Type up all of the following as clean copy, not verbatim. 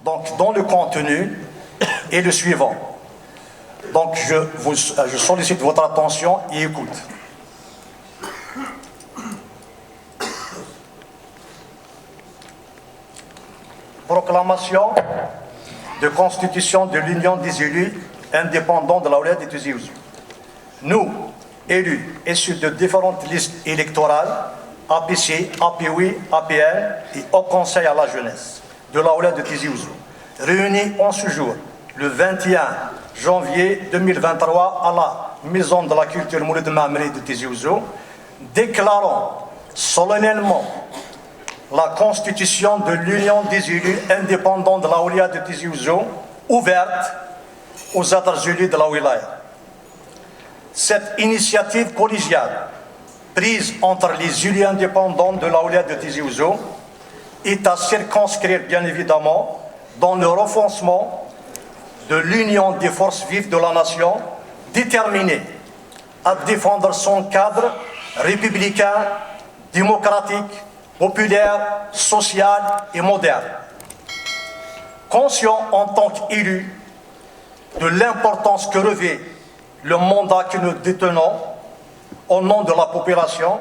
Donc, dans le contenu est le suivant. Donc, je sollicite votre attention et écoute. Proclamation de constitution de l'Union des élus indépendants de la Oulaya de Tizi Ouzou. Nous, élus issus de différentes listes électorales, APC, APOI, APL et Haut Conseil à la jeunesse de la Oulaya de Tizi Ouzou, réunis en ce jour, le 21 janvier 2023, à la Maison de la Culture Mouloud Mamri de Tizi Ouzou, déclarons solennellement la constitution de l'Union des élus indépendants de la Oulaya de Tizi Ouzou ouverte aux autres élus de la wilaya. Cette initiative collégiale prise entre les élus indépendants de la Oulaya de Tizi Ouzou est à circonscrire bien évidemment dans le renforcement de l'union des forces vives de la nation, déterminée à défendre son cadre républicain, démocratique, populaire, social et moderne. Conscient en tant qu'élu de l'importance que revêt le mandat que nous détenons au nom de la population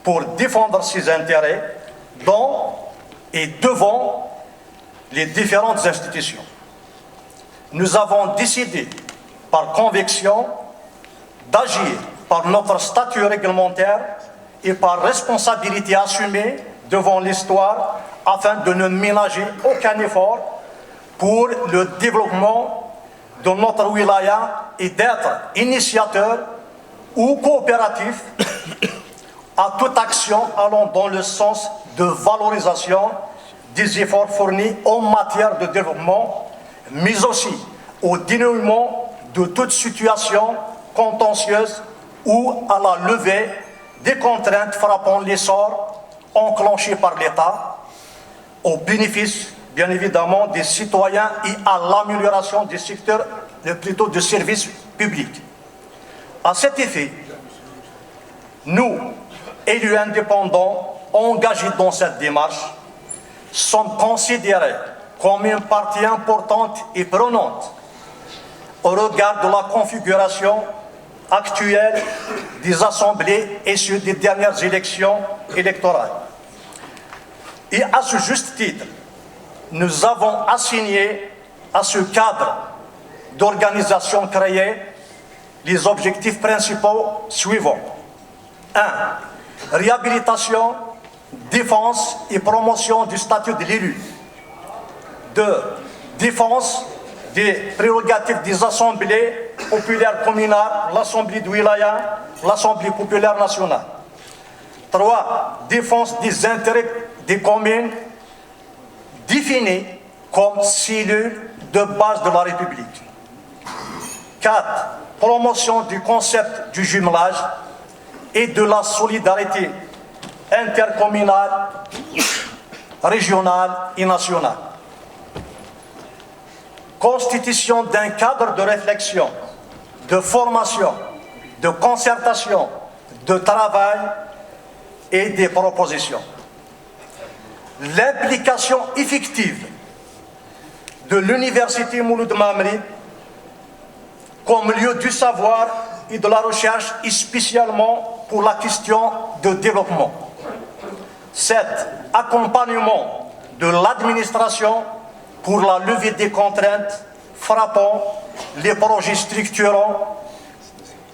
pour défendre ses intérêts dans et devant les différentes institutions. Nous avons décidé par conviction d'agir par notre statut réglementaire et par responsabilité assumée devant l'histoire afin de ne ménager aucun effort pour le développement de notre wilaya et d'être initiateur ou coopératif à toute action allant dans le sens de valorisation des efforts fournis en matière de développement, mais aussi au dénouement de toute situation contentieuse ou à la levée des contraintes frappant l'essor enclenché par l'État, au bénéfice, bien évidemment, des citoyens et à l'amélioration du secteur, plutôt de services publics. À cet effet, nous, élus indépendants, engagés dans cette démarche, sommes considérés comme une partie importante et prenante au regard de la configuration actuelle des assemblées issues des dernières élections électorales. Et à ce juste titre, nous avons assigné à ce cadre d'organisation créé les objectifs principaux suivants. 1. Réhabilitation, défense et promotion du statut de l'élu. 2. Défense des prérogatives des assemblées populaires communales, l'Assemblée de Wilaya, l'Assemblée populaire nationale. 3. Défense des intérêts des communes définies comme cellules de base de la République. 4. Promotion du concept du jumelage et de la solidarité intercommunale, régionale et nationale. Constitution d'un cadre de réflexion, de formation, de concertation, de travail et des propositions. L'implication effective de l'Université Mouloud Mamri comme lieu du savoir et de la recherche, et spécialement pour la question de développement. 7. Accompagnement de l'administration pour la levée des contraintes frappant les projets structurants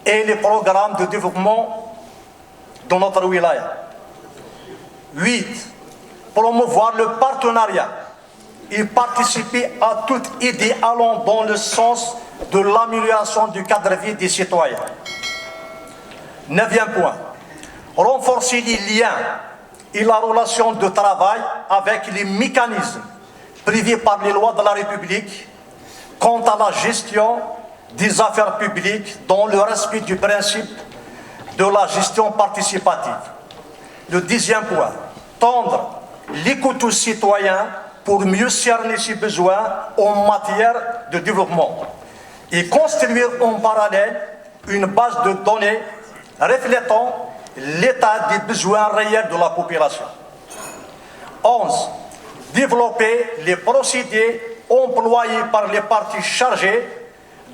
et les programmes de développement dans notre wilaya. 8. Promouvoir le partenariat et participer à toute idée allant dans le sens de l'amélioration du cadre de vie des citoyens. 9e point. Renforcer les liens et la relation de travail avec les mécanismes prévus par les lois de la République quant à la gestion des affaires publiques dans le respect du principe de la gestion participative. Le 10e point. Tendre l'écoute aux citoyens pour mieux cerner ses besoins en matière de développement et construire en parallèle une base de données reflétant l'état des besoins réels de la population. 11. Développer les procédés employés par les parties chargées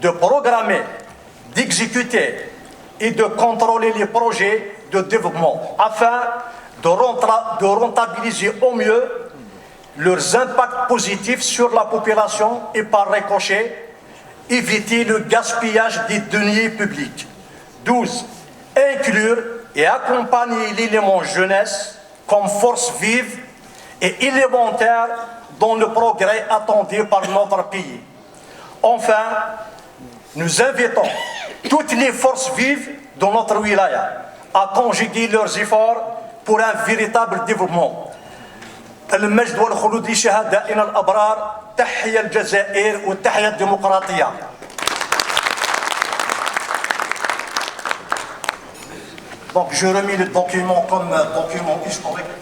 de programmer, d'exécuter et de contrôler les projets de développement afin de rentabiliser au mieux leurs impacts positifs sur la population et par ricochet, éviter le gaspillage des deniers publics. 12. Inclure et accompagner l'élément jeunesse comme force vive et élémentaire dans le progrès attendu par notre pays. Enfin, nous invitons toutes les forces vives de notre wilaya à conjuguer leurs efforts pour un véritable développement. المجد والخلود لشهدائنا الأبرار تحيا الجزائر وتحيا الديمقراطية. Donc je remis le document comme document historique.